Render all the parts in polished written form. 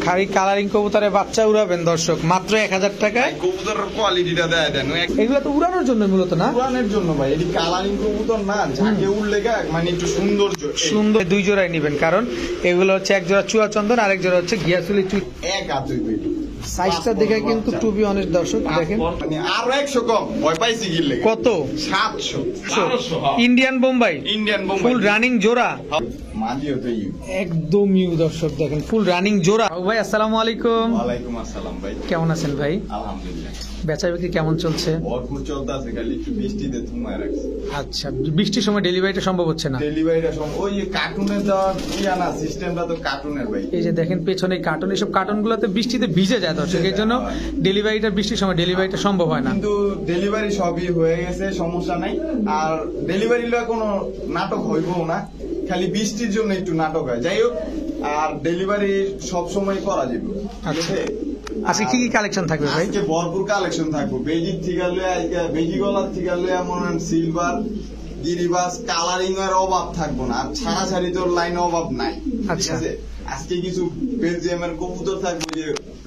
খালি কালারিং কবুতরের বাচ্চা উড়াবেন দর্শক মাত্র 1000 টাকায়। কবুতরের কোয়ালিটিটা দেয় দেন, এগুলো তো উড়ানোর জন্য মূলত না, উড়ানোর জন্য ভাই। এটি কালারিং কবুতর না, ঝাঁকে উড়লে মানে একটু সৌন্দর্য সুন্দর। দুই জোড়াই নেবেন, কারণ এগুলো হচ্ছে এক জোড়া চুয়াচন্দন, আরেক জোড়া হচ্ছে ঘিয়াচুলি চুই। এক হাত হইবে। সাইজটা দেখে কিন্তু টু বি অনেস্ট দর্শক দেখেন, মানে আরো 100 কম ভয় পাইছি গিলে। কত? 700 Indian Bombay, Indian Bombay full running জোড়া, মাদিও তো ইউ একদম ইউ দর্শক দেখেন, ফুল রানিং জোড়া। ভাই আসসালামু আলাইকুম। ওয়ালাইকুম আসসালাম ভাই, কেমন আছেন ভাই? আলহামদুলিল্লাহ। বেচা বিক্রি কেমন চলছে? ভরপুর চলতেছে, খালি একটু বৃষ্টিতে থুমায় রাখছে। আচ্ছা, বৃষ্টির সময় ডেলিভারিটা সম্ভব হচ্ছে না। ডেলিভারিটা ওই কার্টুনের দেওয়া না, সিস্টেমটা তো কার্টুনের ভাই। এই যে দেখেন পেছনে কার্টুন, এইসব কার্টুন গুলোতে বৃষ্টিতে ভিজে যায় দর্শক, এর জন্য ডেলিভারিটা বৃষ্টির সময় ডেলিভারিটা সম্ভব হয় না। কিন্তু ডেলিভারি সবই হয়ে গেছে, সমস্যা নাই। আর ডেলিভারি কোনো নাটক হইবও না, খালি বৃষ্টির জন্য একটু নাটক হয়। যাই হোক, আর ডেলিভারি সব সময় করা যাবে। আচ্ছা, আজকে কি কি কালেকশন থাকবে ভাই? আজকে ভরপুর কালেকশন থাকবে। বেজিক থেকে লয়ে বেজি গলার থেকে লয়ে মনে সিলভার গিরিবাস কালারিং এর অভাব থাকবো না, আর ছাড়াছাড়ি তোর লাইন অভাব নাই। ঠিক আছে, আজকে কিছু বেলজিয়ামের কবুতর থাকবে, যে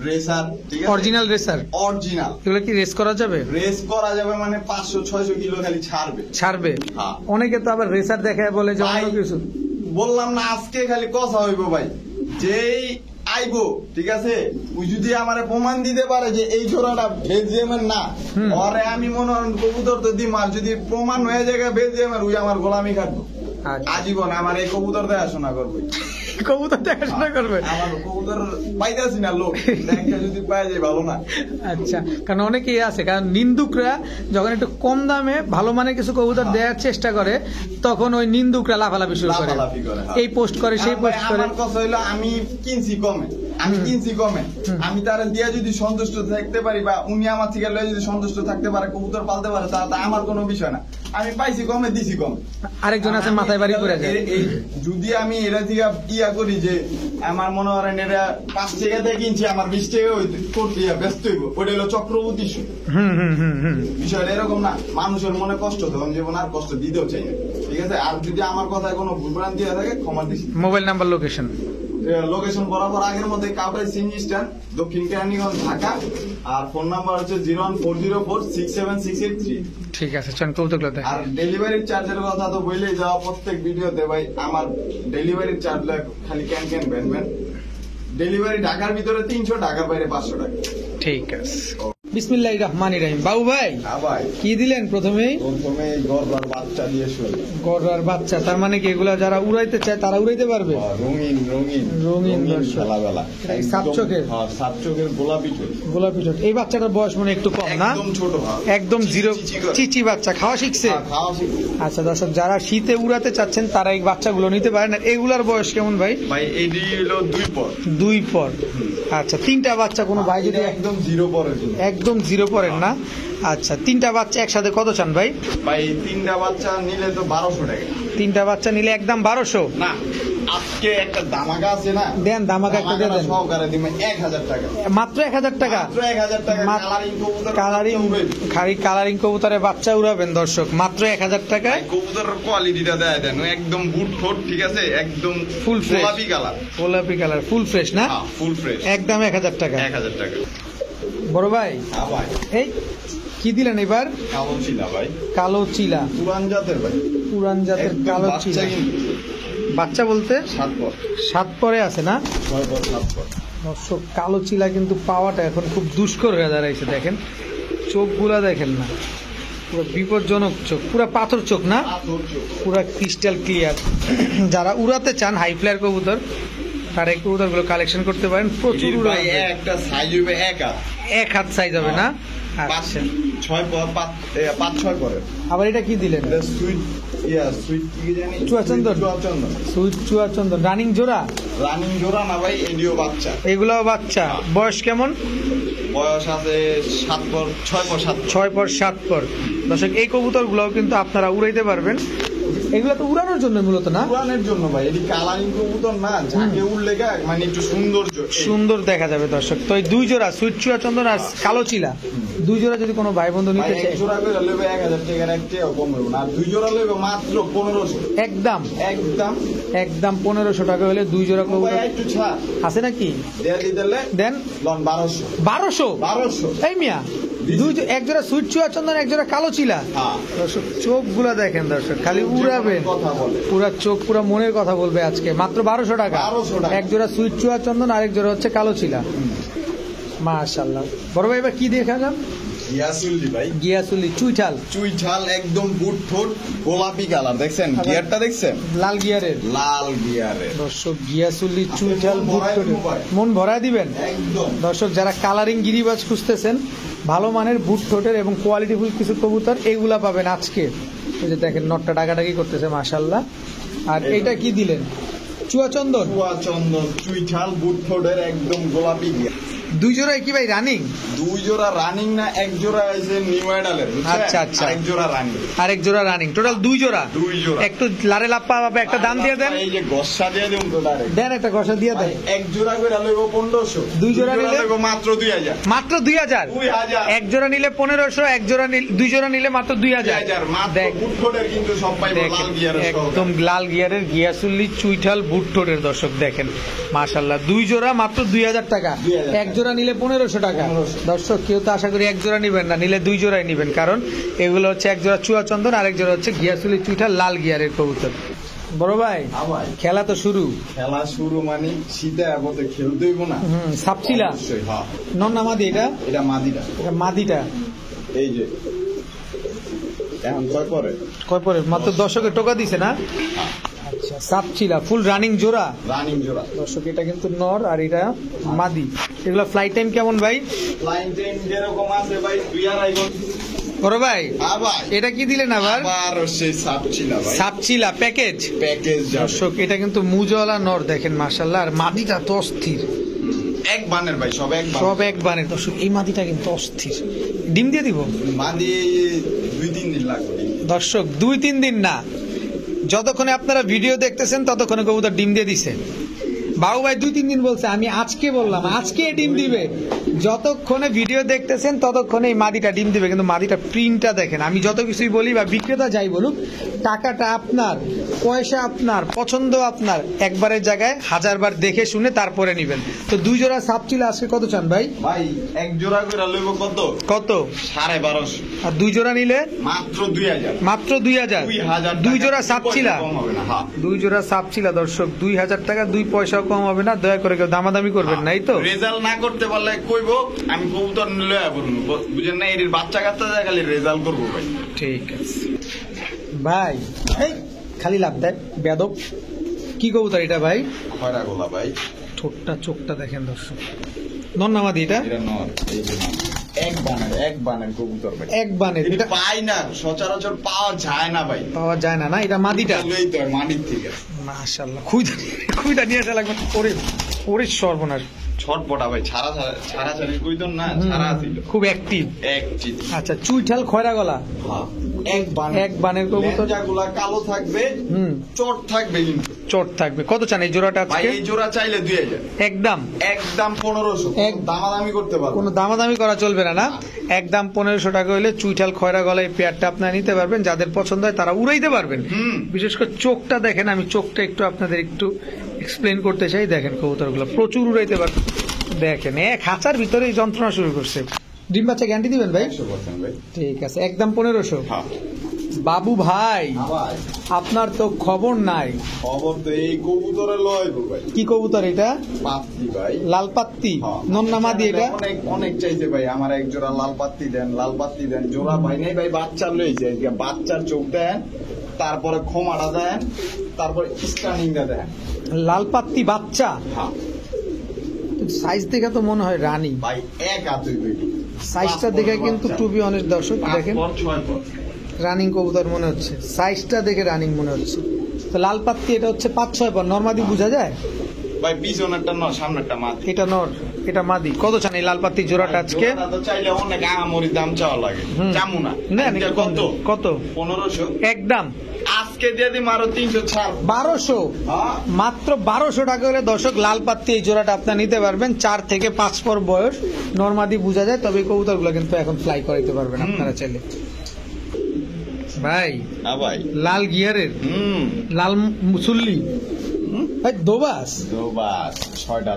রেসার, ঠিক আছে, অরিজিনাল রেসার। অরিজিনাল এগুলো কি রেস করা যাবে? রেস করা যাবে, মানে 500-600 কিলো খালি ছাড়বে। হ্যাঁ। অনেকে তো আবার রেসার দেখায় বলে যে অন্য কিছু। বললাম না, আজকে খালি কথা হইব ভাই। যেই আইবো, ঠিক আছে, ওই যদি আমারে প্রমাণ দিতে পারে যে এই জোড়াটা বেলজিয়ামের না, ওরে আমি মনে হয় কবুতর তো দিম। আর যদি প্রমাণ হয়ে যায় বেলজিয়ামের, ওই আমার গোলামি কাটবো আজীবন। আমার এই কবুতর দেখাশোনা করবে, কবুতর দেখাশোনা করবে। আমার কবুতর পাইতাছি না, লোক দেখা যদি পাই যায় ভালো না। আচ্ছা, কারণ অনেকেই আছে, কারণ নিন্দুকরা যখন একটু কম দামে ভালো মানের কিছু কবুতর দেওয়ার চেষ্টা করে, তখন ওই নিন্দুকরা লাফালাফি শুরু করে, এই পোস্ট করে সেই পোস্ট করে। আমার কথা হইলো, আমি কিনছি কমে, আমি তারা দিয়া যদি সন্তুষ্ট থাকতে পারি, বা উনি আমার থেকে লয়ে যদি সন্তুষ্ট থাকতে পারে, কবুতর পালতে পারে, তা আমার কোনো বিষয় না। আমি পাইছি কমে, দিছি কম। আরেকজন আছে মাথায় বাড়ি করে যায়। যদি আমি এরা থেকে ইয়া করি যে আমার মনে করেন এরা 5 টাকা দিয়ে কিনছি, আমার 20 টাকা করতে ব্যস্ত হইব, ওটা হলো চক্রবর্তী সুদ। বিষয়টা এরকম না, মানুষের মনে কষ্ট তখন জীবন আর কষ্ট দিতেও চাই না। ঠিক আছে, আর যদি আমার কথায় কোনো ভুলভ্রান্তি হয়ে থাকে ক্ষমা দিচ্ছি। মোবাইল নাম্বার, লোকেশন বরাবর আগের মধ্যে কাউটাই সিএনজি স্ট্যান্ড, দক্ষিণ কেরানীগঞ্জ, ঢাকা। আর ফোন নাম্বার হচ্ছে 014046768 ঠিক আছে, চল কবুতরগুলো দেখ। আর ডেলিভারি চার্জের কথা তো বলেই যাওয়া প্রত্যেক ভিডিওতে ভাই। আমার ডেলিভারি চার্জ খালি ক্যান ব্যান। ডেলিভারি ঢাকার ভিতরে 300, ঢাকার বাইরে 500 টাকা। ঠিক আছে। বিসমিল্লাহির রহমানির রহিম। বাবু ভাই, ভাই কি দিলেন প্রথমে? গরবার বাচ্চা দিয়ে শুরু। গরবার বাচ্চা, তার মানে কি এগুলা যারা উড়াইতে চায় তারা উড়াইতে পারবে? রঙিন খেলাবেলা। সাতচোখের, সাতচোখের গোলাপি ঠোঁট। এই বাচ্চাটার বয়স মনে একটু কম না? একদম ছোট, একদম জিরো চিচি বাচ্চা, খাওয়া শিখছে। আচ্ছা দর্শক, যারা শীতে উড়াতে চাচ্ছেন তারা এই বাচ্চাগুলো নিতে পারেন। এগুলার বয়স কেমন ভাই? ভাই এটি হলো 2 পর। আচ্ছা, 3টা বাচ্চা কোনো ভাই যদি একদম 0 পরের, একদম 0 পরের না? আচ্ছা, 3টা বাচ্চা একসাথে কত চান ভাই? ভাই 3টা বাচ্চা নিলে তো 1200 টাকা। 3টা বাচ্চা নিলে একদম 1200 না, আজকে একটা ধামাকা আছে না, দেন ধামাকা একটা দিয়ে দেন। সহকারে দিবেন 1000 টাকা, মাত্র 1000 টাকা। মাত্র 1000 টাকা। খালি কালারিং কবুতরের বাচ্চা উড়াবেন দর্শক মাত্র 1000 টাকায়। কবুতরের কোয়ালিটিটা দেয় দেন, একদম বুট ঠোঁট, ঠিক আছে, একদম ফুল ফ্রেশ, গোলাপি কালার, ফুল ফ্রেশ না? ফুল ফ্রেশ, একদম 1000 টাকা। 1000 টাকা। বড় ভাই, এই কি দিলেন এবার? কালো চিলা ভাই, কালো চিলা, পুরান জাতের ভাই, পুরান জাতের কালো চিলা। বাচ্চা বলতে 7 পরে আছে না? 6 পর 7 পর। দর্শক, কালো চিলা কিন্তু পাওয়াটা এখন খুব দুষ্কর হয়ে দাঁড়াইছে। দেখেন চোখগুলা, দেখেন না, পুরো বিপজ্জনক চোখ, পুরো পাথর চোখ না, পুরো ক্রিস্টাল ক্লিয়ার। যারা উড়াতে চান হাই ফ্লায়ার কবুতর, তারা এই কবুতরগুলো কালেকশন করতে পারেন। প্রচুর ভাই একটা সাইজ হবে এক হাত সাইজ হবে না? আচ্ছা, 6 পর 5-6 পরে। আবার এটা কি দিলেন? সুইট কি জানি, চুয়াচন্দন রানিং জোড়া না ভাই, এডিও বাচ্চা। এগুলাও বাচ্চা। বয়স কেমন? বয়স আছে 6 পর 7 পর। দর্শক, এই কবুতরগুলোও কিন্তু আপনারা উড়াইতে পারবেন। এগুলো তো উড়ানোর জন্য মূলত না, উড়ানোর জন্য ভাই। এটি কালারিং কবুতর না, ঝাঁকে উড়লে মানে একটু সুন্দর দেখা যাবে দর্শক। তো এই 2 জোড়া সুইট চুয়াচন্দন আর কালো চিলা, দুই জোড়া যদি কোনো ভাই বন্ধু ভাই নিতে এক চায় জোড়া করে লইবে 1000 টাকার একটাও কম হবে না, আর দুই জোড়া লইবে মাত্র 1500 একদম একদম। একদম 1500 টাকা হলে দুই জোড়া ভাই কবুতর একটু ছাড় আছে নাকি দেয়া দিলে দেন। লন 1200 1200 এই মিয়া এক জোড়া সুইট চুয়া চন্দন, এক জোড়া কালো চিলা। হ্যাঁ দর্শক চোখ গুলা দেখেন দর্শক, খালি উড়াবেন কথা বলে। পুরা চোখ পুরা মনের কথা বলবে আজকে। মাত্র 1200 টাকা 1200 টাকা। এক জোড়া সুইট চুয়া চন্দন, আরেক জোড়া হচ্ছে কালো চিলা। মাশাআল্লাহ। বড় ভাই এবার কি দেখালাম? গিয়াসুল্লি ভাই, গিয়াসুলি চুইঠাল চুইঠাল একদম বুট ঠোঁট গোলাপি কালার, দেখছেন গিয়ারটা দেখছেন লাল গিয়ারের। লাল গিয়ারের দর্শক গিয়াসুলি চুইঠাল মন বুট ভরায় ঠোঁটের। দিবো ভাই। মন ভরায় দিবেন। একদম। দর্শক যারা কালারিং গিরিবাজ খুঁজতেছেন, ভালো মানের বুট ঠোঁটের এবং কোয়ালিটিফুল কিছু কবুতর এগুলা পাবেন আজকে। এই যে দেখেন নটটা ডাকাডাকি করতেছে মাশাআল্লাহ। আর এইটা কি দিলেন? চুয়া চন্দন। চুয়া চন্দন চুইঠাল বুট ঠোঁটের একদম গোলাপি গিয়ার। দুই জোড়ায় কি ভাই রানিং? দুই জোড়া রানিং না, এক জোড়া আছে নিউ আইডালের, আচ্ছা, আচ্ছা। এক জোড়া রানিং। আরেক জোড়া রানিং, টোটাল দুই জোড়া। দুই জোড়া। একটু লারে লাপ্পা পাবে, একটা দাম দিয়ে দেন। এই যে গসা দিয়ে দেন তো ডাইরেক্ট। দেন একটা ঘষা দিয়ে দেন। এক জোড়া করে লইব 1500, দুই জোড়া নিলে লইব মাত্র 2000। মাত্র 2000। 2000 এক জোড়া নিলে 1500, এক জোড়া দুই জোড়া নিলে মাত্র 2000। 2000 মাত্র। দেখ বুট ঠোঁটের কিন্তু সব পাইবো দেখেন, লাল গিয়ারের সহ। একদম লাল গিয়ারের গিয়াসুল্লি চুইঠাল বুট ঠোঁটের। দর্শক দেখেন মাশাআল্লাহ, দুই জোড়া মাত্র 2000 টাকা। 2000 এক জোড়া নিলে 1500 টাকা। 1500 দর্শক কেউ তো আশা করি এক জোড়া নিবেন না, নিলে দুই জোড়াই নিবেন, কারণ এগুলো হচ্ছে এক জোড়া চুয়া চন্দন, আরেক জোড়া হচ্ছে গিয়াসুল্লি চুইঠাল লাল গিয়ারের কবুতর। বড় ভাই ভাই খেলা তো শুরু। খেলা শুরু মানে শীতে আবতে খেলতে হইব না। সাপচিলা অবশ্যই, হ্যাঁ। নন না মাদি? এটা এটা মাদিটা, এটা মাদিটা। এই যে এখন কয় পরে কয় পরে? মাত্র দর্শকের টোকা দিছে না? আচ্ছা, সাপচিলা ফুল রানিং জোড়া। রানিং জোড়া। দর্শক এটা কিন্তু নর আর এটা মাদি। এগুলো ফ্লাইট টাইম কেমন ভাই? লাইন টাইম যেরকম আছে ভাই 2.5 ঘন্টা। বড় ভাই আবার এটা কি দিলেন আবার? আবার সেই সাপচিলা ভাই, সাপচিলা প্যাকেজ। প্যাকেজ যাবে। দর্শক এটা কিন্তু মুজওয়ালা নর দেখেন মাশাআল্লাহ, আর মাদিটা তো অস্থির। এক বানের ভাই, সব এক বান। সব এক বানের। দর্শক এই মাদিটা কিন্তু অস্থির। ডিম দিয়ে দিব মাদি 2-3 দিন লাগবে। দর্শক, 2-3 দিন না, যতক্ষণে আপনারা ভিডিও দেখতেছেন ততক্ষণে কবুতর ডিম দিয়ে দিছে। বাবু ভাই 2-3 দিন বলছে, আমি আজকে বললাম আজকে ডিম দিবে। যতক্ষণে ভিডিও দেখতেছেন ততক্ষণে এই মাদিটা ডিম দিবে। কিন্তু মাদিটা প্রিন্টটা দেখেন, আমি যত কিছুই বলি বা বিক্রেতা যাই বলুক, টাকাটা আপনার, পয়সা আপনার, পছন্দ আপনার। একবারের জায়গায় 1000 বার দেখে শুনে তারপরে নিবেন। তো দুই জোড়া সাপচিলা আজকে কত চান ভাই? ভাই এক জোড়া করে লইব কত? কত? 1250। আর দুই জোড়া নিলে মাত্র 2000। মাত্র 2000। 2000 দুই জোড়া সাপচিলা, কম হবে না। হ্যাঁ, দুই জোড়া সাপচিলা দর্শক 2000 টাকা, 2 পয়সাও কম হবে না। দয়া করে কেউ দামাদামি করবেন নাই তো। রেজাল্ট না করতে পারলে কইবো আমি কবুতর নিলে বুঝেন না, এর বাচ্চা কাচ্চা যায় খালি রেজাল্ট করবো ভাই। ঠিক আছে ভাই। এই খালি লাভ দেয় বেদব। কি কবুতর এটা ভাই? খয়রা গোলা ভাই, ঠোঁটটা চোখটা দেখেন দর্শক। নন্নামাদি এটা এটা নর। এই যে নর। এক বানের কবুতর ভাই, এক বানের। এটা এটা পাই না, সচরাচর পাওয়া যায় না ভাই। পাওয়া যায় না। না এটা মাদিটা। লই তো মানির থেকে মাশাআল্লাহ, খুইটা নিয়ে আসা লাগবে। ওরে সর্বনাশ, ছটপটা ভাই, ছাড়া কইতন না, ছাড়া ছিল খুব অ্যাক্টিভ। এক চিত। আচ্ছা, চুইঠাল খয়রা গলা। হ্যাঁ, এক বানের কবুতর। লেঞ্জাগুলা কালো থাকবে, চট থাকবে কিন্তু। চট থাকবে। কত চান এই জোড়াটা ভাই আজকে? এই জোড়া চাইলে 2000। একদম 1500। দামাদামি করতে পারবো। কোনো দামাদামি করা চলবে না। না, একদম 1500 টাকা হলে চুইঠাল খয়রা গলা এই পেয়ারটা আপনারা নিতে পারবেন। যাদের পছন্দ হয় তারা উড়াইতে পারবেন। বিশেষ করে চোখটা দেখেন, আমি চোখটা একটু আপনাদের একটু এক্সপ্লেন করতে চাই। দেখেন কবুতরগুলো প্রচুর উড়াইতে পারবেন। দেখেন এক হাঁচার ভিতরে এই যন্ত্রণা শুরু করছে। ডিম বাচ্চা গ্যারান্টি দিবেন ভাই? 100% ভাই। ঠিক আছে, একদম 1500। হ্যাঁ বাবু ভাই ভাই, আপনার তো খবর নাই। খবর তো এই কবুতরে লয় গো ভাই। কি কবুতর এটা? পাত্তি ভাই, লাল পাত্তি। হ্যাঁ। নন্নামাদি এটা? অনেক অনেক চাইছে ভাই, আমার এক জোড়া লাল পাত্তি দেন, লাল পাত্তি দেন। জোড়া ভাই নাই ভাই, বাচ্চা লইছে। বাচ্চার চোখ দেন, তারপরে খোমাটা দেন, তারপরে স্টানিংটা দেন। লাল পাত্তি বাচ্চা। হ্যাঁ সাইজ দেখে তো মনে হয় রানী। ভাই, এক হাতুই ভাই। সাইজটা দেখে কিন্তু টু বি অনেস্ট দর্শক দেখেন 5-6 পর। রানিং কবুতর মনে হচ্ছে। সাইজটা দেখে রানিং মনে হচ্ছে। তো লাল পাত্তি এটা হচ্ছে 5-6 পর। নরমাদি বোঝা যায় ভাই, পিছনেরটা নয়, সামনেরটা মাটি। এটা নর, এটা মাদি। কত চান এই লাল পাত্তি জোড়াটা আজকে? জোড়াটা তো চাইলে অনেক আহামরি দাম চাওয়া লাগে। চামু না। না, এটা কত? কত? 1500। একদম আজকে দিয়ে দিম আরো 300 ছাড়। 1200 হ্যাঁ মাত্র 1200 টাকা হলে দর্শক লাল পাত্তি এই জোড়াটা আপনার নিতে পারবেন। 4 থেকে 5 পর বয়স নরমাদি বোঝা যায়, তবে কবুতরগুলো কিন্তু এখন ফ্লাই করাইতে পারবেন আপনারা চাইলে। ভাই হ্যাঁ ভাই লাল গিয়ারের লাল মুসল্লি ভাই দোবাস বাস 6টা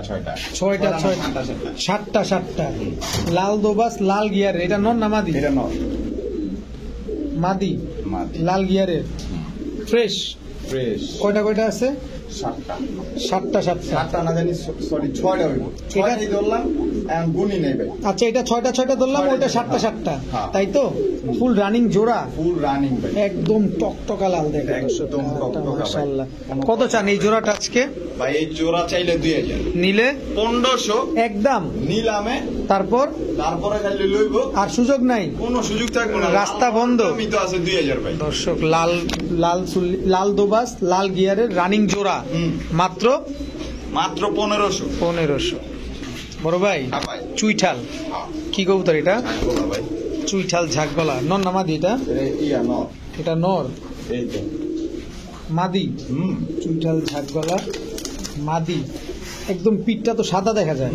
7টা লাল দোবাস লাল গিয়ারের। এটা নর না মাদি? এটা নয় মাদি মাদি লাল গিয়ারের ফ্রেশ। ফ্রেশ কয়টা আছে? 7টা 7টা না জানি সরি 6টা হইব। 6টাই ধরলাম এখন গুনি নেই ভাই। আচ্ছা, এটা 6টা ধরলাম, ওইটা 7টা হ্যাঁ। তাই তো? ফুল রানিং জোড়া, ফুল রানিং ভাই। একদম টকটকা লাল দেখে একদম টকটকা ভাই। মাশাআল্লাহ। কত চান এই জোড়াটা আজকে? ভাই এই জোড়া চাইলে 2000 নিলে 1500 একদম, নিলামে তারপরে খালি লইব, আর সুযোগ নাই, কোনো সুযোগ থাকবে না, রাস্তা বন্ধ। আমি তো আছে 2000 ভাই। দর্শক লাল দোবাস লাল গিয়ারের রানিং জোড়া মাত্র 1500 বড় ভাই। হ্যাঁ ভাই চুইঠাল কি কবুতর এটা? বলা ভাই চুইঠাল ঝাকগলা নর না মাদি? এটা ইয়া ন এটা নর, এই তো মাদি। চুইঠাল ঝাকগলা মাদি, একদম পিঠটা তো সাদা দেখা যায়।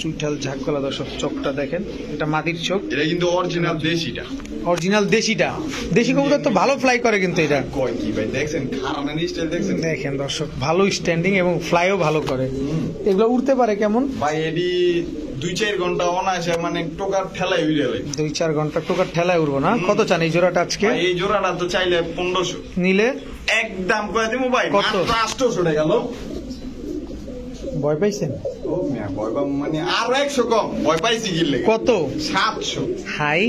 চুইঠাল ঝাকগলা দর্শক, চোখটা দেখেন, এটা মাদির চোখ, এটা কিন্তু অরিজিনাল দেশিটা। অরিজিনাল দেশিটা। দেশি কবুতর তো ভালো ফ্লাই করে কিন্তু এটা কয় কি ভাই দেখছেন, খারানা স্টাইল দেখছেন? দেখেন দর্শক, ভালো স্ট্যান্ডিং এবং ফ্লাইও ভালো করে। এগুলো উঠতে পারে কেমন? ভাই এডি 2-4 ঘন্টা অনায়াসে মানে টোকার ঠেলাই উড়ে যায়। 2-4 ঘন্টা টোকার ঠেলায় উঠবো না। কত চান এই জোড়াটা আজকে? ভাই এই জোড়াটা তো চাইলে 1500 নিলে একদম কয়ে দিমু ভাই, কত? মাত্র 800 টাকা গেল। ভয় পাইছেন? ও মিয়া ভয় পাবো মানে আরো 100 কম, ভয় পাইছি কি লাগে? কত? 700 হাই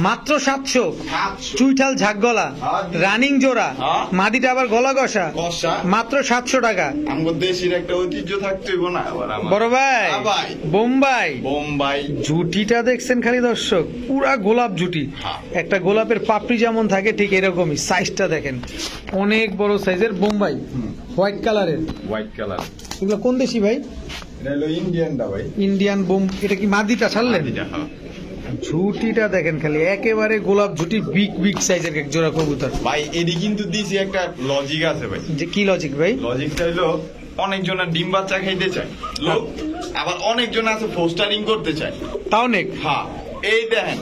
মাত্র 700। 700 চুইঠাল ঝাকগলা হ্যাঁ। রানিং জোড়া, হ্যাঁ। মাদিটা আবার গলা কষা, কষা। মাত্র 700 টাকা। আমগো দেশের একটা ঐতিহ্য থাকতে হইব না আবার আমার। বড় ভাই হ্যাঁ ভাই। বোম্বাই জুটিটা দেখছেন খালি দর্শক, পুরা গোলাপ জুটি। হ্যাঁ। একটা গোলাপের পাপড়ি যেমন থাকে ঠিক এরকমই, সাইজটা দেখেন অনেক বড় সাইজের। বোম্বাই হোয়াইট কালারের, হোয়াইট কালার। এগুলো কোন দেশি ভাই? এটা হলো ইন্ডিয়ানটা ভাই। ইন্ডিয়ান এটা কি মাদিটা ছাড়লেন? মাদিটা, হ্যাঁ। ঝুটিটা দেখেন খালি, একেবারে গোলাপ ঝুটি, বিগ সাইজের এক জোড়া কবুতর। ভাই এডি কিন্তু দিছি একটা লজিক আছে ভাই। যে কি লজিক ভাই? লজিকটা হলো অনেকজনের ডিম বাচ্চা খাইতে চায় লোক, আবার অনেকজন আছে ফোস্টারিং করতে চায়। তাও নেক। হ্যাঁ এই দেখেন,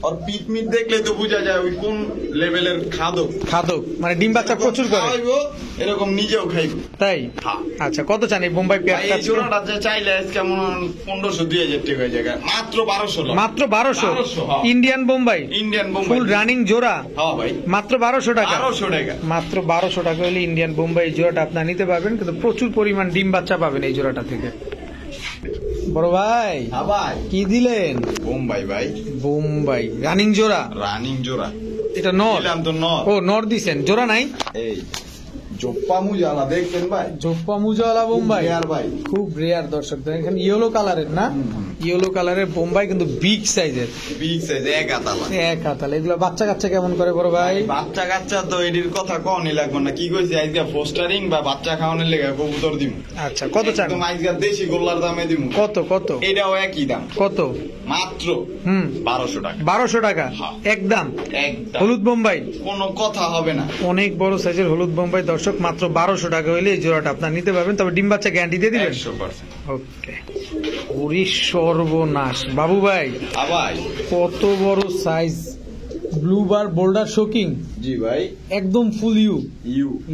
আর পিকমিট দেখলে তো বোঝা যায় ওই কোন লেভেলের খাদক, মানে ডিম বাচ্চা প্রচুর করে, খাওয়াইবো, এরকম নিজেও খাইবো। তাই? হ্যাঁ। আচ্ছা, কত চান এই বোম্বাই ভাই পেয়ারটা? এই জোড়াটা যে চাইলে কেমন 1500-2000 টাকা হয়ে যায়, মাত্র 1200 টাকা। মাত্র 1200। 1200, হ্যাঁ। Indian Bombay Indian Bombay full running জোড়া, হ্যাঁ ভাই মাত্র 1200 টাকা। 1200 টাকা। মাত্র 1200 টাকা হলে ইন্ডিয়ান বোম্বাই এই জোড়াটা আপনার নিতে পারবেন, কিন্তু প্রচুর পরিমাণ ডিম বাচ্চা পাবেন এই জোড়াটা থেকে। বড় ভাই হ্যাঁ ভাই কি দিলেন? বোম্বাই ভাই, বোম্বাই রানিং জোড়া, রানিং জোড়া। এটা নর? দিলাম তো নর। ও নর দিছেন, জোড়া নাই? এই জোপ্পা মুজালা দেখছেন ভাই, জোপ্পা মুজাওয়ালা বোম্বাই আর ভাই খুব রেয়ার দর্শক। দেখেন ইয়েলো কালারের না, ইয়েলো কালারের বোম্বাই কিন্তু বিগ সাইজের, বিগ সাইজ এক আতালা। এক হাতাল। এগুলো বাচ্চা কাচ্চা কেমন করে বড় ভাই? বাচ্চা কাচ্চা তো এটির কথা কনই লাগবে না, কি কইছি আজকে ফোস্টারিং বা বাচ্চা খাওয়ানোর লেগে কবুতর দিমু। আচ্ছা, কত চান? একদম আজকে দেশি গোল্লার দামে দিমু। কত? এটাও একই দাম, কত? মাত্র 1200 টাকা। 1200 টাকা হ্যাঁ। একদম। একদম হলুদ বোম্বাই, কোনো কথা হবে না। অনেক বড় সাইজের হলুদ বোম্বাই দর্শক, মাত্র 1200 টাকা হইলে এই জোড়াটা আপনার নিতে পারবেন, তবে ডিম বাচ্চা গ্যারান্টি দিয়ে দিবেন। 100%। ওকে। ওরে সর্বনাশ বাবু ভাই, আবার কত বড় সাইজ, ব্লু বার বোল্ডার শোকিং, জি ভাই একদম ফুল ইউ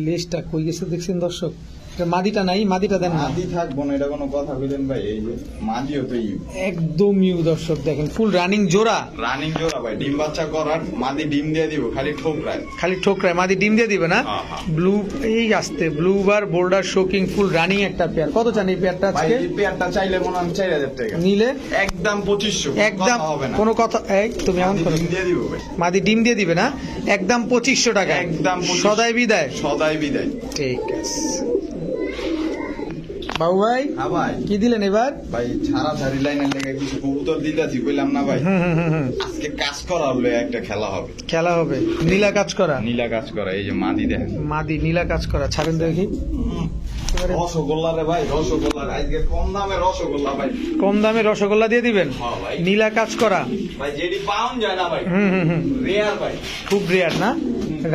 লেজটা কই গেছে দেখছেন দর্শক? এটা মাদিটা নাই, মাদিটা দেন না। মাদি থাকবো না, এটা কোনো কথা কইলেন ভাই? এই যে মাদিও তো ইউ, একদম ইউ দর্শক, দেখেন ফুল রানিং জোড়া, রানিং জোড়া ভাই। ডিম বাচ্চা করার, মাদি ডিম দিয়ে দিব, খালি ঠোকরায়। খালি ঠোকরায়, মাদি ডিম দিয়ে দিবে না? হ্যাঁ, হ্যাঁ। ব্লু এই আসতে ব্লু বার বোল্ডার শোকিং ফুল রানিং একটা পেয়ার। কত চান এই পেয়ারটা ভাই আজকে? এই পেয়ারটা চাইলে মনে হয় 4000 টাকা, নিলে একদম 2500। একদম কথা হবে না, কোনো কথা। এই তুমি এমন মাদি করো, ডিম দিয়ে দিব ভাই, মাদি ডিম দিয়ে দিবে না? একদম 2500 টাকা, একদম 2500। সদাই বিদায়। সদাই বিদায়। ঠিক আছে বাবু ভাই, হ্যাঁ ভাই কি দিলেন এবার? ভাই ছাড়াছাড়ি লাইনের লেগে কিছু কবুতর দিতেছি, কইলাম না ভাই আজকে কাজ করা হলে একটা খেলা হবে। খেলা হবে, নীলা কাজ করা, নীলা কাজ করা। এই যে মাদি দেখেন, মাদি নীলা কাজ করা, ছাড়েন দেখি। এবারে রসগোল্লা রে ভাই, রসগোল্লা। আজকে কম দামে রসগোল্লা ভাই, কম দামে রসগোল্লা দিয়ে দিবেন, হ্যাঁ ভাই। নীলা কাজ করা। ভাই যেটি পাউন্ড যায় না ভাই, রেয়ার ভাই। খুব রেয়ার না?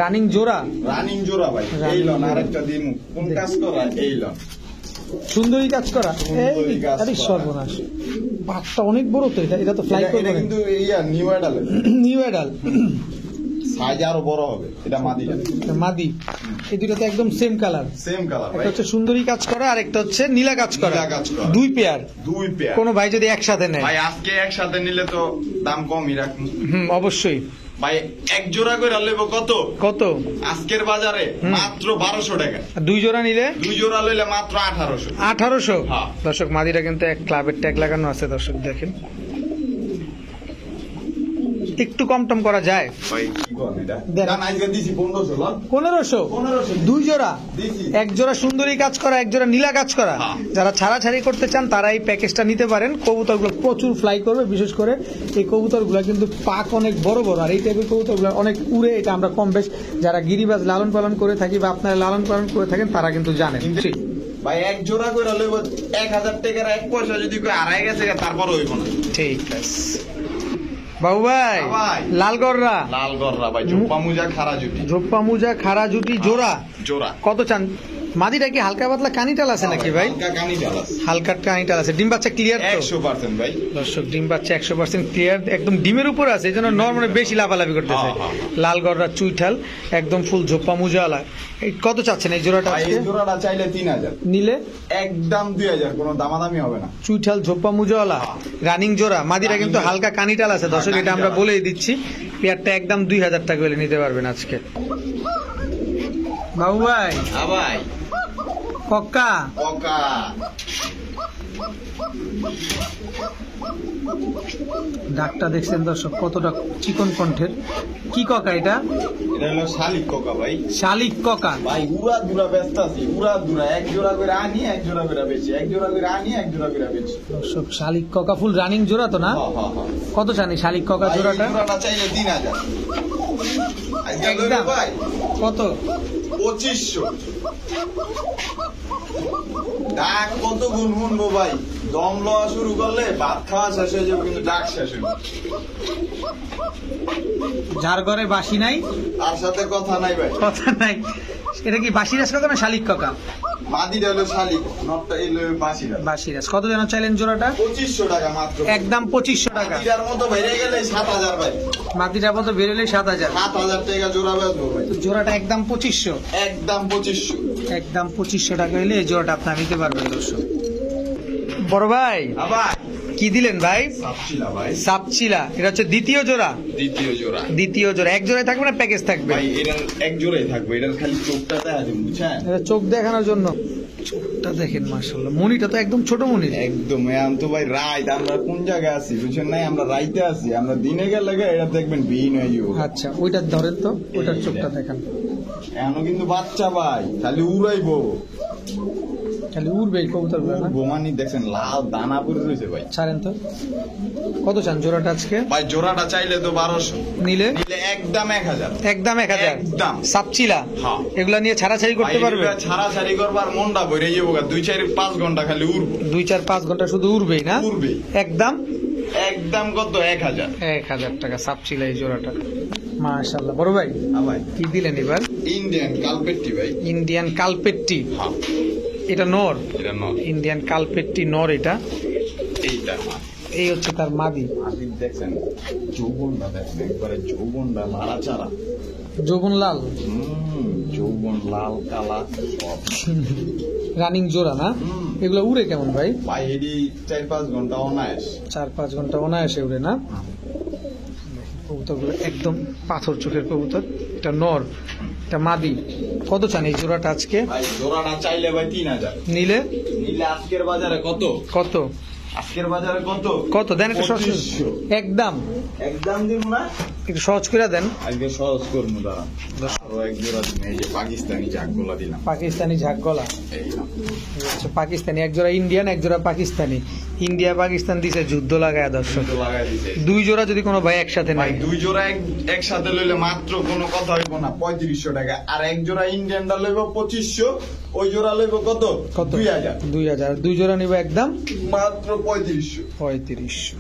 রানিং জোড়া, রানিং জোড়া ভাই। Running এই লন জোড়া। আরেকটা দিন কোন কাজ করা এই লন। সুন্দরী কাজ করা। সুন্দরী কাজ আরে করা। সর্বনাশ, বাঘটা অনেক বড় তো, এটা তো ফ্লাই এটা করবে কিন্তু yeah new adult new adult size আরো বড় হবে। এটা মাদিটা মাদি, এই দুইটাতে একদম সেম কালার। সেম কালার একটা ভাই। হচ্ছে সুন্দরী কাজ করা আর একটা হচ্ছে নীলা কাজ করা, নীলা কাজ করা। দুই পেয়ার। দুই পেয়ার কোনো ভাই যদি একসাথে নেয়, ভাই আজকে একসাথে নিলে তো দাম কমই রাখুন অবশ্যই। ভাই। এক জোড়া করে লইব কত? কত আজকের বাজারে মাত্র 1200 টাকা। আর দুই জোড়া নিলে দুই জোড়া লইলে মাত্র 1800। 1800। হ্যাঁ। দর্শক মাদিটা কিন্তু এক ক্লাবের ট্যাগ লাগানো আছে, দর্শক দেখেন, একটু কম টম করা যায়। ভাই কি কর এটা? দেন। দাম আজকে দিছি 1500 লন। 1500 1500 দুই জোড়া, দিছি। এক জোড়া সুন্দরী কাজ করা, এক জোড়া নীলা কাজ করা। হ্যাঁ। যারা ছাড়াছাড়ি করতে চান তারা এই প্যাকেজটা নিতে পারেন। কবুতরগুলো প্রচুর ফ্লাই করবে, বিশেষ করে এই কবুতরগুলো কিন্তু পাক অনেক বড় বড়, আর এই টাইপের কবুতরগুলো অনেক উড়ে। এটা আমরা কম বেশ যারা গিরিবাজ লালন পালন করে থাকি বা আপনারা লালন পালন করে থাকেন তারা কিন্তু জানেন। ঠিক। ভাই এক জোড়া করে লইব 1000 টাকার এক পয়সা যদি কই আড়াই গেছে তারপর হইব না। ঠিক আছে বাবু ভাই, ভাই। লালগড়রা লাল গররা ভাই, জোপা মুজা খারা জুটি ঝোপ্পা মুজা খাড়া জুটি জোড়া জোড়া। কত চান? মাদিটা কি হালকা পাতলা কানিটাল আছে নাকি ভাই? হালকা কানি ডালাস হালকা কানিটাল আছে। ডিম বাচ্চা ক্লিয়ার তো? 100% ভাই। দর্শক ডিম বাচ্চা 100% ক্লিয়ার, একদম ডিমের উপর আছে, এই জন্য নর্মালি বেশি লাফালাফি করতেছে। হ্যাঁ, হ্যাঁ। লালগড়রা চুইঠাল, একদম ফুল ঝোপ্পা মুজাওয়ালা। এই কত চাচ্ছেন এই জোড়াটা ভাই আজকে? এই জোড়াটা চাইলে 3000, নিলে একদম 2000, কোনো দামাদামি হবে না। চুইঠাল ঝোপ্পা মুজাওয়ালা রানিং জোড়া। মাদিরা কিন্তু Running হালকা কানিটাল আছে দর্শক, এটা আমরা বলেই দিচ্ছি। পেয়ারটা একদম 2000 টাকা হলে নিতে পারবেন আজকে। বাবু ভাই, হ্যাঁ ভাই। কক্কা পকা ডাকটা দেখছেন দর্শক, কতটা চিকন কণ্ঠের। কি ককা এটা? এটা হলো শালিক কোকা ভাই। শালিক ককা। ভাই উড়া দুরা ব্যস্ত আছি, উড়া দুরা এক জোড়া করে আনি, এক জোড়া করে বেচি, এক জোড়া করে আনি, এক জোড়া করে বেচি। দর্শক শালিক ককা ফুল রানিং জোড়া তো না? হ্যাঁ হ্যাঁ হ্যাঁ। কত জানি শালিক ককা ভাই, এই জোড়াটা? জোড়াটা চাইলে 3000। আজকে লইবো একদম। ভাই কত? 2500। ডাক কত গুনগুনবো ভাই, দম লওয়া শুরু করলে ভাত খাওয়া শেষ হয়ে যাবে, কিন্তু ডাক শেষ হয়ে যাবে। যার ঘরে বাসি নাই তার সাথে কথা নাই ভাই। কথা নাই। এটা কি বাসিরাজ ককা না শালিক ককা? মাদিটা হলো শালিক, নটটা এই লইবে বাসিরা। বাসিরাজ। কত যেন চাইলেন জোড়াটা? 2500 টাকা মাত্র। একদম 2500 টাকা। মাদিটার মতো বেড়ে গেলে 7000 ভাই। মাটিটার মতো বেরোলে 7000। 7000 টাকা জোড়া বেচবো ভাই। তো জোড়াটা একদম 2500। একদম 2500। একদম 2500 টাকা হলে এই জোড়াটা আপনার নিতে পারবেন দর্শক। বড় ভাই আবার কি দিলেন ভাই? সাপচিলা ভাই। সাপচিলা, এটা হচ্ছে দ্বিতীয় জোড়া। দ্বিতীয় জোড়া দ্বিতীয় জোড়া। এক জোড়ায় থাকবে না প্যাকেজ থাকবে? ভাই, এটার এক জোড়াই থাকবে, এটার খালি চোখটা দেখা যাবে, বুঝছেন? এটা চোখ দেখানোর জন্য। চোখটা দেখেন মাশাআল্লাহ, মনিটা তো একদম ছোট মনি। একদম এখন তো ভাই রাইত, আমরা কোন জায়গায় আছি বুঝছেন নাই? আমরা রাইতে আছি, আমরা দিনে গেলে এটা দেখবেন বিহীন হয়ে যাবো। আচ্ছা ওইটা ধরেন তো, ওইটার চোখটা দেখান। এখনো কিন্তু বাচ্চা ভাই, খালি উড়াইবো। খালি উড়বে এই কবুতরগুলো না? বোমানি দেখছেন লাল দানা পরে রয়েছে ভাই। ছাড়েন তো। কত চান জোড়াটা আজকে? ভাই জোড়াটা চাইলে তো 1200, নিলে নিলে একদম 1000। একদম 1000। একদম। সাপচিলা হ্যাঁ। এগুলা নিয়ে ছাড়াছাড়ি করতে ভাই, পারবে? এগুলা ছাড়াছাড়ি করবার মনটা ভরে যাবো, 2-4-5 ঘন্টা খালি উড়বো। 2-4-5 ঘন্টা শুধু উড়বেই না? উড়বেই। একদম একদম কত? 1000। 1000 টাকা সাপচিলা এই জোড়াটা। মাশাআল্লাহ। বড় ভাই ভাই কি দিলেন এবার? ইন্ডিয়ান কালপেট্টি ভাই। ইন্ডিয়ান কালপেট্টি। হ্যাঁ, এটা নর। এটা নয়, ইন্ডিয়ান কালপেট্টি নর এটা। এইটা এই হচ্ছে তার মাদি। আপনি দেখছেন যৌবনটা, দেখেন একবারে যৌবনটা নাড়াচাড়া। যৌবন লাল যৌবন লাল কালা সব। রানিং জোড়া না? হুম। এগুলো উড়ে কেমন ভাই? ভাই এটি 4-5 ঘন্টা অনায়াস। 4-5 ঘন্টা অনায়াসে উড়ে না? কবুতরগুলো একদম পাথর চোখের কবুতর। এটা নর, এটা মাদি। কত চান এই জোড়াটা আজকে? ভাই জোড়াটা চাইলে ভাই 3000, নিলে নিলে আজকের বাজারে কত? কত? আজকের বাজারে কত? কত দেন একটু সহজ করে। 2500। একদম একদম দিব না, একটু সহজ করে দেন। আজকে সহজ করবো দাঁড়ান। আরো এক জোড়া দিন, এই যে পাকিস্তানি জাকগুলা দিলাম। পাকিস্তানি ঝাঁক গলা। এই নাও। এই হচ্ছে পাকিস্তানি, এক জোড়া ইন্ডিয়ান, এক জোড়া পাকিস্তানি। ইন্ডিয়া পাকিস্তান দিছে যুদ্ধ লাগায় দর্শক। তো লাগাই দিছে। দুই জোড়া যদি কোনো ভাই একসাথে ভাই নেয়, দুই জোড়া একসাথে লইলে মাত্র কোনো কথা হইব না 3500 টাকা, আর এক জোড়া ইন্ডিয়ানটা লইব 2500, ওই জোড়া লইব কত? কত? 2000, 2000। দুই জোড়া নিব একদম মাত্র 3500। 3500।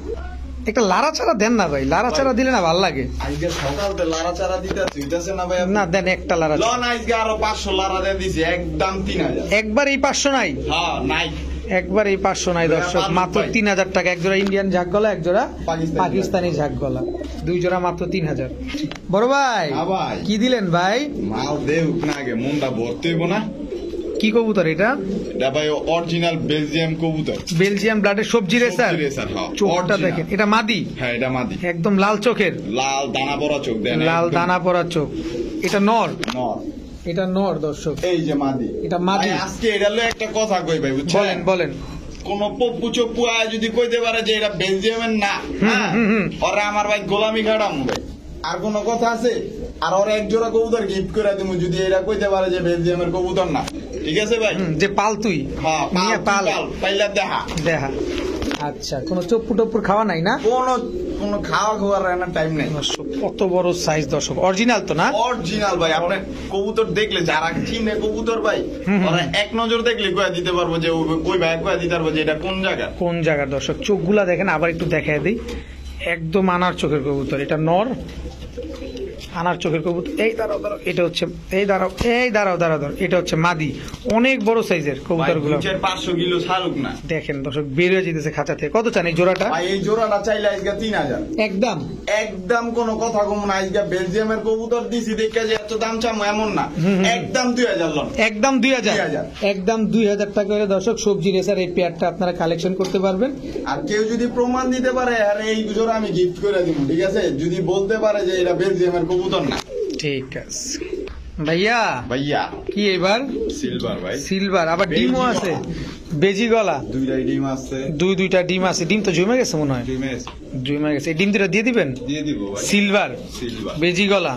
একটা লাড়াচাড়া দেন না ভাই, লাড়াচাড়া দিলে না ভাল লাগে। আজকে সকালতে লাড়াচাড়া দিতেছে না ভাই আপনি? না দেন একটা লাড়াচাড়া। লন আজকে আরো 500 লাড়া দিয়ে দিছি, একদম 3000। একবার এই 500 নাই, হ্যাঁ নাই, একবার এই 500 নাই দর্শক, মাত্র 3000 টাকা। এক জোড়া ইন্ডিয়ান ঝাক গলা, এক জোড়া পাকিস্তানি ঝাক গলা, দুই জোড়া মাত্র 3000। বড় ভাই হ্যাঁ ভাই। কি দিলেন ভাই? মাল দেউ না আগে মনটা ভর্তি হইব না। কি কবুতর এটা? এটা ভাই অরিজিনাল বেলজিয়াম কবুতর, বেলজিয়াম ব্লাডের সবজি রেসার। সবজি রেসার, হ্যাঁ। চোখটা original। দেখেন, এটা মাদি, হ্যাঁ এটা মাদি, একদম লাল চোখের, লাল দানা পরা চোখ দেন, লাল একদম দানা পরা চোখ। এটা নর, নর। এটা নর দর্শক। এই যে মাদি, এটা মাদি। ভাই, আজকে এটা লয়ে একটা কথা কই ভাই, বুঝছেন? বলেন বলেন। কোন পপ্পু চপ্পু আয় যদি কইতে পারে যে এটা বেলজিয়ামের না, হ্যাঁ, ওরে আমার ভাই গোলামি খাটাম ভাই। আর কোন কথা আছে? আর ওরা এক জোড়া কবুতর গিফট করে দিমু যদি এটা কইতে পারে যে বেলজিয়ামের কবুতর না। ঠিক আছে ভাই? যে পাল তুই, হ্যাঁ, নিয়ে পাল পাল। পাইলা দেখা। দেখা। আচ্ছা, কোন চপ্পু টপ্পুর খাওয়া নাই না? কোন খাওয়া খাওয়ার না টাইম নাই। দর্শক কত বড় সাইজ দর্শক, অরিজিনাল তো না? অরিজিনাল ভাই, আপনি কবুতর দেখলে যারা চিনে কবুতর ভাই, ওরা এক নজর দেখলে কয়া দিতে পারবো যে ওই ভাই কয়া দিতে পারবো যে এটা কোন জায়গা। কোন জায়গার দর্শক, চোখগুলা দেখেন, আবার একটু দেখায় দিই। একদম আনার চোখের কবুতর, এটা নর, আনার চোখের কবুতর। এই দাঁড়াও দাঁড়াও, এটা হচ্ছে, এই দাঁড়াও, এই দাঁড়াও দাঁড়াও দাঁড়াও, এটা হচ্ছে মাদি। অনেক বড় সাইজের কবুতর গুলো 500 কিলো ছাড়ুক না। দেখেন দর্শক, বের হয়ে যেতেছে খাঁচা থেকে। কত চান এই জোড়াটা? ভাই এই জোড়াটা চাইলে আজকে 3000 একদম। একদম কোনো কথা কম না। আজকে বেলজিয়ামের কবুতর দিছি দেখে যে এত দাম চাম এমন না, একদম 2000 লন, একদম 2000, একদম 2000 টাকা করে দর্শক সবজি রেসার এই পেয়ারটা আপনারা কালেকশন করতে পারবেন। আর কেউ যদি প্রমাণ দিতে পারে আর এই জোড়া আমি গিফট করে দিব, ঠিক আছে? যদি বলতে পারে যে এটা বেলজিয়ামের কবুতর না। ঠিক আছে ভাইয়া। ভাইয়া কি এবার? সিলভার ভাই, সিলভার, আবার ডিমও আছে, বেজি গলা, দুইটাই ডিম আছে, দুইটা ডিম আছে। ডিম তো জমে গেছে মনে হয়, জমে গেছে। এই ডিম দুটা দিয়ে দিবেন। দিয়ে দিব ভাই। সিলভার, সিলভার বেজি গলা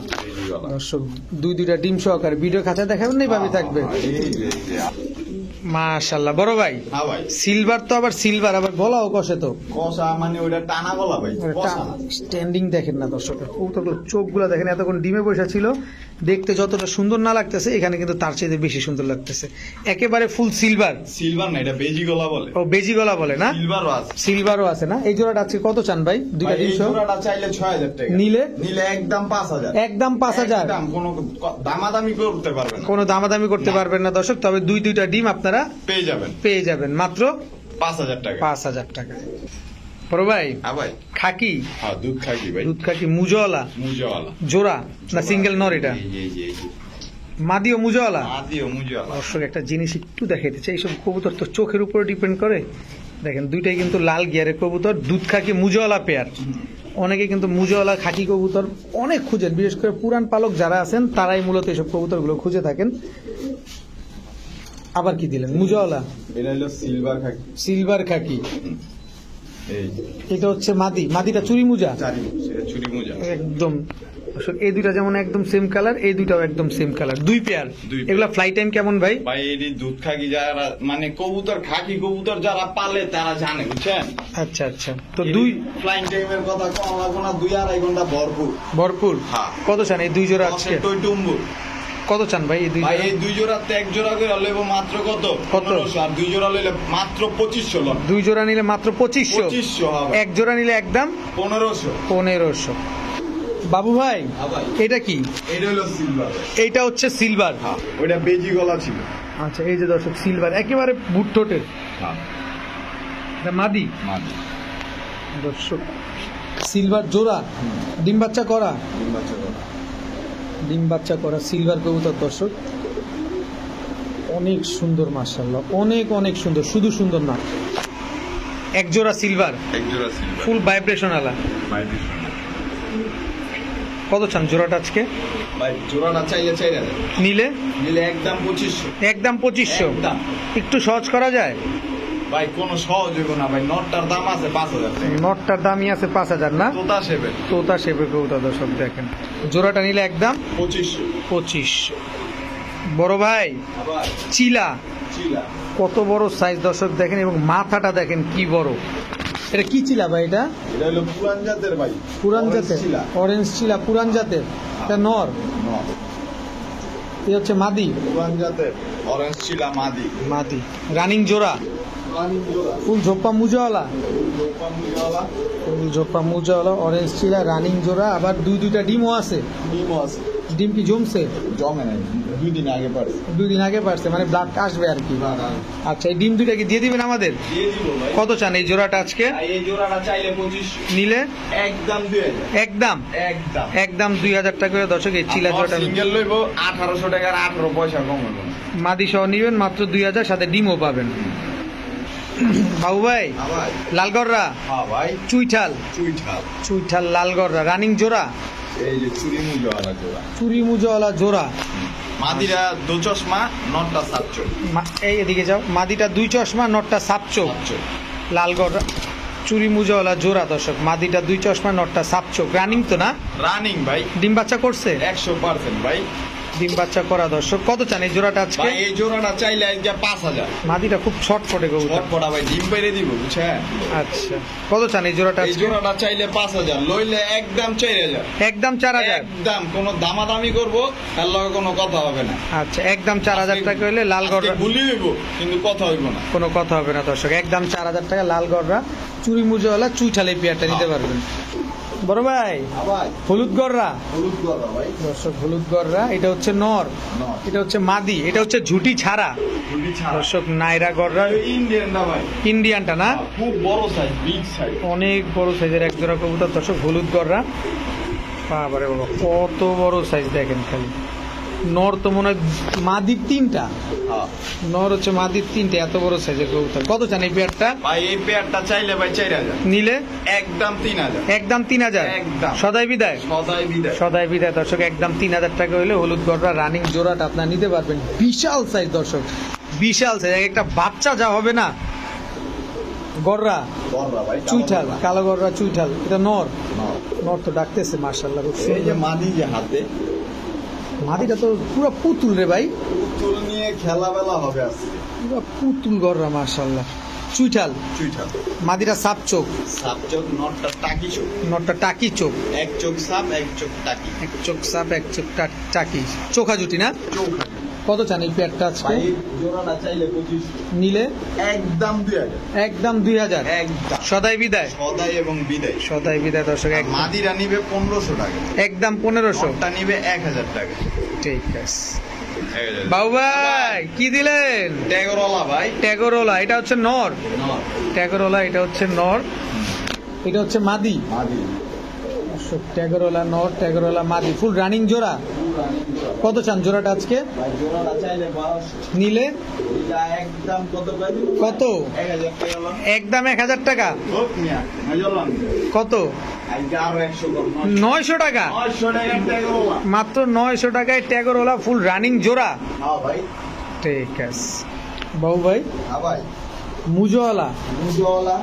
দর্শক, দুইটা ডিম সহকারে ভিডিও খাঁচা দেখাবেন, না ভাবি থাকবে। মাশাআল্লাহ বড় ভাই। হ্যাঁ ভাই, সিলভার তো আবার সিলভার, আবার গলাও কষে তো। কষা মানে ওইটা টানা গলা ভাই, কষা না। স্ট্যান্ডিং দেখেন না দর্শক, কৌতুকগুলো চোখগুলো দেখেন, এতক্ষণ ডিমে বসা ছিল, দেখতে যতটা সুন্দর না লাগতেছে এখানে কিন্তু তার চেয়ে বেশি সুন্দর লাগতেছে। একেবারে ফুল সিলভার। সিলভার না, এটা বেজি গলা বলে। ও বেজি গলা বলে না? সিলভারও আছে, সিলভারও আছে না? এই জোড়াটা আজকে কত চান ভাই? দুইটা ভাই, এই ডিম সহ জোড়াটা চাইলে 6000 টাকা, নিলে একদম 5000, একদম 5000। একদম কোনো দামাদামি করতে পারবেন না, কোনো দামাদামি করতে পারবেন না দর্শক, তবে দুইটা ডিম আপনারা পেয়ে যাবেন মাত্র 5000 টাকা। 5000 টাকা। বড় ভাই হ্যাঁ ভাই, খাকি, হ্যাঁ দুধ খাকি ভাই, দুধ খাকি মুজওয়ালা মুজাওয়ালা জোড়া না সিঙ্গেল নর? এটা মাদিও মুজওয়ালা। আদিও মুজাওয়ালা। দর্শক একটা জিনিস একটু দেখাইতে চাই, এইসব কবুতর তো চোখের উপরে ডিপেন্ড করে। দেখেন দুইটাই কিন্তু লাল গিয়ারের কবুতর, দুধ খাকি মুজওয়ালা পেয়ার। অনেকে কিন্তু মুজওয়ালা খাকি কবুতর অনেক খুঁজেন, বিশেষ করে পুরান পালক যারা আছেন তারাই মূলত এইসব কবুতরগুলো খুঁজে থাকেন। আবার কি দিলেন? মুজওয়ালা, এটা হলো সিলভার খাকি, সিলভার খাকি। এই এটা হচ্ছে মাদি, মাদিটা চুরি মুজা চারি, এটা চুরি মুজা একদম। দর্শক, এই দুইটা যেমন একদম সেম কালার, এই দুইটাও একদম সেম কালার, দুই পেয়ার। এগুলা ফ্লাই টাইম কেমন ভাই? ভাই এই দুধ খাকি যারা মানে কবুতর খাকি কবুতর যারা পালে তারা জানে, বুঝছেন? আচ্ছা আচ্ছা, তো দুই ফ্লাইং টাইমের কথা কম লাগবো না, 2-2.5 ঘন্টা ভরপুর ভরপুর। হ্যাঁ। কত চান এই দুই জোড়া আজকে? টইটুম্বু কত চান ভাই এই দুই ভাই, জোড়া? এই দুই জোড়াতে এক জোড়া করে লইব মাত্র কত? কত? 1500, আর দুই জোড়া লইলে মাত্র 2500 লন। দুই জোড়া নিলে মাত্র 2500, 2500 হবে। এক জোড়া নিলে একদম 1500। 1500। বাবু ভাই হ্যাঁ ভাই, এটা কি? এটা হলো সিলভার। এইটা হচ্ছে সিলভার। হ্যাঁ, ওইটা বেজি গলা ছিল। আচ্ছা, এই যে দর্শক সিলভার একেবারে বুটঠোঁটের, হ্যাঁ, এটা মাদি মাদি। দর্শক, সিলভার জোড়া, ডিম বাচ্চা করা, ডিম বাচ্চা করা সিলভার কবুতর দর্শক, অনেক সুন্দর মাশাআল্লাহ, অনেক অনেক সুন্দর, শুধু সুন্দর না, এক জোড়া সিলভার, এক জোড়া সিলভার, ফুল ভাইব্রেশন আলা। কত চান জোড়াটা আজকে? ভাই জোড়াটা চাইলে 4000, নিলে নিলে একদম 2500। একদম 2500। একদম। একটু সহজ করা যায়? ভাই কোনো সহজ হইব না ভাই, নটটার দাম আছে 5000 টাকা। নটটার দামই আছে 5000 না? তোতা সেবে তোতা শেপের কবুতর দর্শক দেখেন, জোড়াটা নিলে একদম 2500। 2500। বড় ভাই আবার চিলা, চিলা, কত বড় সাইজ দর্শক দেখেন, এবং মাথাটা দেখেন কি বড়। এটা কি চিলা ভাই? এটা এটা হলো পুরান জাতের ভাই, পুরান Orange জাতের চিলা। অরেঞ্জ চিলা, পুরান জাতের। এটা নর, নর। এই হচ্ছে মাদি, পুরান জাতের অরেঞ্জ চিলা মাদি, মাদি রানিং জোড়া, রানিং জোড়া। ফুল ঝোপ্পা মুজওয়ালা। জোপা মুজাওয়ালা ফুল ঝোপা মুজাওয়ালা অরেঞ্জ চিলা রানিং জোড়া, আবার দুইটা ডিমও আছে। ডিমও আছে। ডিম কি জমছে? জমে নাই, 2 দিন আগে পারছে। 2 দিন আগে পারছে, মানে ব্লাড আসবে আর কি। আচ্ছা, এই ডিম দুইটা কি দিয়ে দিবেন আমাদের? দিয়ে দিব ভাই। কত চান এই জোড়াটা আজকে? এই জোড়াটা চাইলে 25, নিলে একদম 2000। একদম একদম একদম 2000 টাকা করে দর্শক এই চিলা জোড়াটা। সিঙ্গেল লইব 1800 টাকা, 18 পয়সা কম হলো। মাদি সহ নিবেন মাত্র 2000, সাথে ডিমও পাবেন। বাবু ভাই, ভাই লালগড়রা হ্যাঁ ভাই, চুইঠাল চুইঠাল চুইঠাল লালগড়রা রানিং জোড়া, এই যে চুরি মুজাওয়ালা জোড়া। চুরি মুজওয়ালা জোড়া। মাদিরা 2 চশমা, নটটা 7 চোখ। এই এদিকে যাও, মাদিটা 2 চশমা, নটটা সাপ চোখ। লালগড়রা চুরি মুজওয়ালা জোড়া দর্শক, মাদিটা 2 চশমা, নটটা সাপ চোখ। রানিং তো না? রানিং ভাই, ডিম বাচ্চা করছে? 100% ভাই। ডিম বাচ্চা করা দর্শক। কত চান এই জোড়াটা আজকে? ভাই এই জোড়াটা চাইলে আজকে 5000। মাদিটা খুব ছটফটে কবুতর। ছটফটা ভাই, ডিম পেরে দিব বুঝছেন। আচ্ছা, কত চান এই জোড়াটা এই আজকে? জোড়াটা চাইলে 5000, লইলে একদম 4000। একদম 4000। একদম কোনো দামাদামি করব, তার লগে কোনো কথা হবে না। আচ্ছা, একদম 4000 টাকা হইলে লালগড়রা ভুলি হইব, কিন্তু কথা হইব না। কোনো কথা হবে না দর্শক। একদম 4000 টাকা লালগড়রা চুরি মুজওয়ালা চুইঠাল এই পেয়ারটা নিতে পারবেন। বড় ভাই, ভাই হলুদ গড়রা হলুদ গলা ভাই, দর্শক, হলুদ গড়রা। এটা হচ্ছে নর, এটা হচ্ছে মাদি, এটা হচ্ছে ঝুটি ছাড়া গুলি ছাড়া। দর্শক। নাইরা গড়রা ইন্ডিয়ান না ভাই, ইন্ডিয়ানটা না, খুব বড় সাইজ, বিগ সাইজ। অনেক বড় সাইজের এক জোড়া কবুতর দর্শক, হলুদ গড়রা। বাবারে বাবা, কত বড় সাইজ দেখেন খালি। নর তো মনে হয় মাদির 3টা, হ্যাঁ নর হচ্ছে মাদির 3টে, এত বড় সাইজের কবুতর। কত চান এই পেয়ারটা? ভাই এই পেয়ারটা চাইলে ভাই 4000, নিলে একদম 3000। একদম 3000। একদম। সদাই বিদায়। সদাই বিদায়। সদাই বিদায় দর্শক, একদম 3000 টাকা হলে হলুদ গড়রা রানিং জোড়াটা আপনার নিতে পারবেন। বিশাল সাইজ দর্শক, বিশাল সাইজ, একটা বাচ্চা যা হবে না। গড়রা গররা ভাই, চুইঠাল, কালো গড়রা চুইঠাল। এটা নর, নর। নর তো ডাকতেছে মাশাআল্লাহ। এই যে মাদি যে হাতে, মাদিটা তো পুরো পুতুল রে ভাই, পুতুল নিয়ে খেলাবেলা হবে আজকে। পুরো পুতুল গড়রা মাশাআল্লাহ। চুইঠাল, চুইঠাল। মাদিটা সাপ চোখ, সাপ চোখ, নটটা টাকি চোখ। নরটা টাকি চোখ। এক চোখ সাপ, এক চোখ টাকি। এক চোখ সাপ, এক চোখ টাকি, চোখা জুটি না? চোখ। কত চান এই পেয়ারটা আজকে? ভাই জোড়াটা চাইলে 25, নিলে একদম 2000। একদম 2000। একদম সদাই বিদায়। সদাই এবং বিদায়। সদাই বিদায় দর্শক, মাদিরা নিবে 1500 টাকা, একদম 1500। নটটা নিবে 1000 টাকা। ঠিক আছে বাবু ভাই, কি দিলেন? ট্যাগরওয়ালা ভাই, ট্যাগরওয়ালা। এটা হচ্ছে নর, নর। ট্যাগরওয়ালা। এটা হচ্ছে নর, এটা হচ্ছে মাদি। মাদি ট্যাগরওয়ালা নর, ট্যাগরওয়ালা মাদি, ফুল রানিং জোড়া। কত চান জোড়াটা আজকে? ভাই জোড়াটা চাইলে 1200, নিলে এটা একদম কত পাই? কত? 1000 টাকা হলো। একদম 1000 টাকা। হোক মিয়া, মাইজলাম। কত? আজকে আরো 100 কম, 900 টাকা। 900 টাকা ট্যাগরওয়ালা। মাত্র 900 টাকায় ট্যাগরওয়ালা ফুল রানিং জোড়া। হ্যাঁ ভাই, ঠিক আছে বাবু ভাই, হ্যাঁ ভাই। মুজওয়ালা মুজওয়ালা,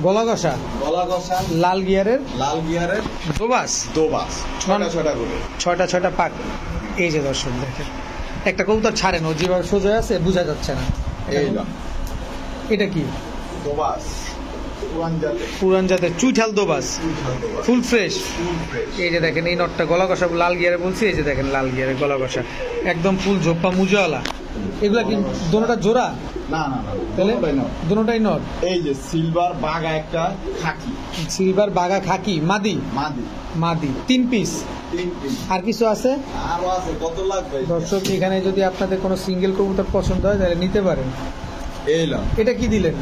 গলা কষা, গলা কষা, লাল গিয়ারের লাল গিয়ারের দোবাস, দোবাস, ছটা করে। 6টা পাক। এই যে দর্শক দেখেন, একটা কবুতর ছাড়েন, ও যেভাবে সোজা আছে বোঝা যাচ্ছে না। এই না এটা কি? দোবাস, পুরান জাতে, পুরান জাতের চুইঠাল দোবাস, দোবাস, ফুল ফ্রেশ। Full fresh. এই যে দেখেন, এই নটটা গলা কষা লাল গিয়ারে বলছি। এই যে দেখেন লাল গিয়ারে গলা কষা, একদম ফুল ঝোপ্পা মুজওয়ালা। এগুলা কি দোনোটা জোড়া? না না না, তাহলে দুটোটাই না। দোনোটাই নট। এই যে সিলভার বাগা একটা খাকি, সিলভার বাগা খাকি মাদি, মাদি, মাদি 3 পিস। 3 পিস। আর কিছু আছে আরো আছে, কত লাগবে? দর্শক? এখানে যদি আপনাদের কোনো সিঙ্গেল কবুতর পছন্দ হয় তাহলে নিতে পারেন। এইলাম এটা কি দিলেন?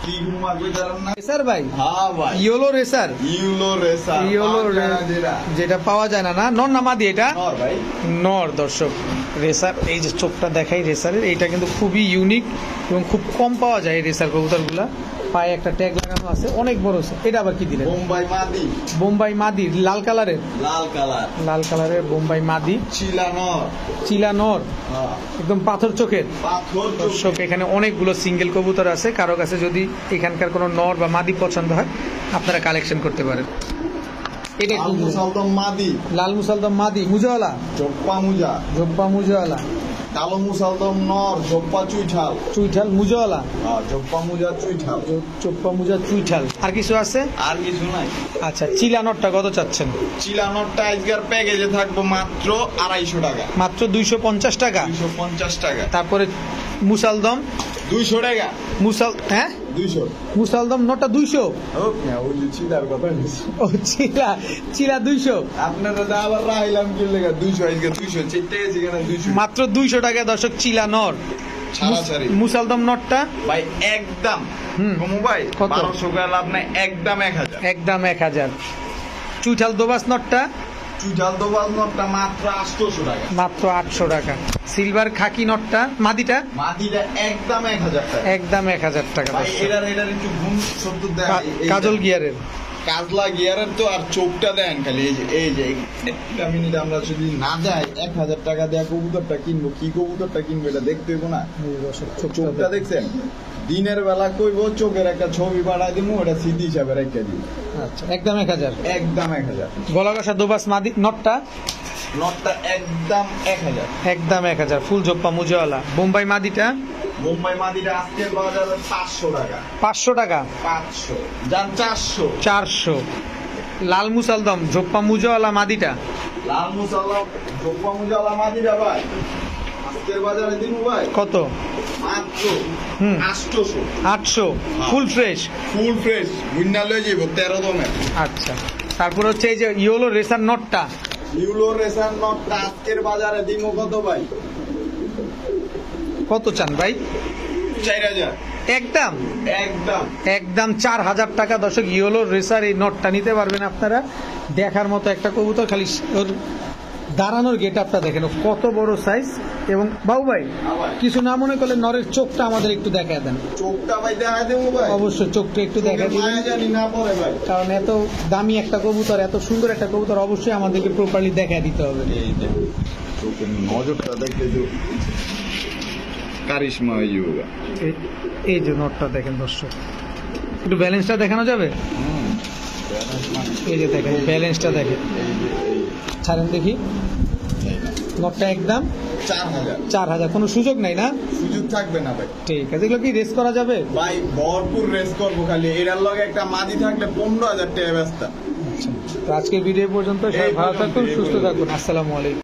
কি ঘুমাবে জানেন না? রেসার ভাই, হ্যাঁ ভাই, yellow racer, yellow racer, yellow যেটা পাওয়া যায় না, না নর না মাদি? এটা নর ভাই, নর দর্শক। রেসার, এই যে চোখটা দেখাই রেসারের, এইটা কিন্তু খুবই ইউনিক এবং খুব কম পাওয়া যায় এই রেসার কবুতরগুলা। পায়ে একটা ট্যাগ লাগানো আছে, অনেক বড়। এটা আবার কি দিলেন? বোম্বাই মাদি, বোম্বাই মাদি, লাল কালারের, লাল কালার, লাল কালারের বোম্বাই মাদি, চিলা নর। চিলা নর, হ্যাঁ, একদম পাথর চোখের। পাথর দর্শক এখানে অনেকগুলো সিঙ্গেল কবুতর আছে, কারো কাছে যদি এখানকার কোনো নর বা মাদি পছন্দ হয় আপনারা কালেকশন করতে পারেন। এটা কি? মুসালদম মাদি, লাল মুসালদম মাদি, মুজাওয়ালা, জোপ্পা মুজা, জব্বা মুজাওয়ালা, কালো মুসালদম নর, জোপ্পা চুইঠাল। চুইঠাল মুজাওয়ালা, হ্যাঁ, জোপ্পা মুজা চুইঠাল। চোপ্পা মুজা চুইঠাল। আর কিছু আছে? আর কিছু নাই। আচ্ছা, চিলা নটটা কত চাচ্ছেন? চিলা নটটা আজকের প্যাকেজে থাকবো মাত্র 250 টাকা, মাত্র 250 টাকা। 250 টাকা। তারপরে মুসালদম 200 টাকা, মুসাল, হ্যাঁ 200 মুসালদম নটটা 200। ওকে ওই যে চিলার কথা বলছি। ও চিলা 200। আপনারা তো আবার রাইলাম কি লেগে 200 আজকে 200 চিটে গেছে কেন 200 মাত্র 200 টাকা দর্শক চিলা নর। ছাড়াছাড়ি মুসালদম নটটা ভাই একদম হুম। কমু ভাই কত? 1200 টাকা লাভ নাই একদম 1000 একদম 1000। চুইঠাল দোবাস নটটা চুজাল দোবাল নটটা মাত্র 800 টাকা মাত্র 800 টাকা। সিলভার খাকি নটটা মাদিটা মাটিটা একদম 1000 টাকা একদম 1000 টাকা ভাই দর্শক। এটার একটু গুণ সত্য দেখাই কাজল গিয়ারের কাজলা গিয়ারের তো আর চোখটা দেন খালি এই যে একটা মিনিট আমরা যদি না দেয় 1000 টাকা দেয়া কবুতরটা কিনবো কি কবুতরটা কিনবো এটা দেখতে হইব না এই দর্শক চোখটা দেখছেন দিনের বেলা কইবো চোখের একটা ছবি বাড়াই দিমু ওটা স্মৃতি হিসাবে রেখে দিই আচ্ছা একদম 1000। একদম 1000 গলা কষা দোবাস মাদি নটটা নটটা একদম 1000 একদম 1000। ফুল জোপ্পা মুজওয়ালা। বোম্বাই মাদিটা মুম্বাই মাদিটা আজকের বাজারে 500 টাকা 500 টাকা 500 যান 400 400। লাল মুসালদম জোপ্পা মুজওয়ালা মাদিটা লাল মুসাল্লা জোপা মুজালা মাদিটা ভাই আজকের বাজারে দিমু ভাই কত? মাত্র হুম। 800 800। Full fresh. ফুল ফ্রেশ বুইন্না লয়ে যাইব 13 দমে আচ্ছা তারপর হচ্ছে এই যে ইয়োলো রেসার নটটা ইউলো রেসার নটটা আজকের বাজারে দিমু কত ভাই কত চান ভাই? 4000 একদম একদম একদম 4000 টাকা দর্শক। ইয়োলো রেসার এই নটটা নিতে পারবেন আপনারা। দেখার মতো একটা কবুতর, খালি ওর দাঁড়ানোর গেট আপটা দেখেন, ও কত বড় সাইজ। এবং বাবু ভাই আবার কিছু না মনে করলে নরের চোখটা আমাদের একটু দেখা দেন। চোখটা ভাই দেখা দেবো ভাই অবশ্যই চোখটা একটু দেখা চোখের দিবেন, মায়া জানি না পড়ে ভাই কারণ এত দামি একটা কবুতর, এত সুন্দর একটা কবুতর, অবশ্যই আমাদেরকে প্রপারলি দেখা দিতে হবে। এই যে চোখের নজরটা দেখলে যে কারিশমা হয়ে যাবে এই যে নটটা দেখেন দর্শক, একটু ব্যালেন্সটা দেখানো যাবে? এই যে দেখেন ব্যালেন্সটা দেখেন, এই যে ছাড়েন দেখি। নটটা একদম 4000 4000। কোনো সুযোগ নাই না? সুযোগ থাকবে না ভাই ঠিক আছে। এগুলো কি রেস করা যাবে? ভাই ভরপুর রেস করবো, খালি এটার লগে একটা মাদি থাকলে 15000 টাকা ব্যস্ত। আচ্ছা, তো আজকের ভিডিও পর্যন্ত। সবাই ভালো থাকুন, সুস্থ থাকুন। আসসালামু আলাইকুম।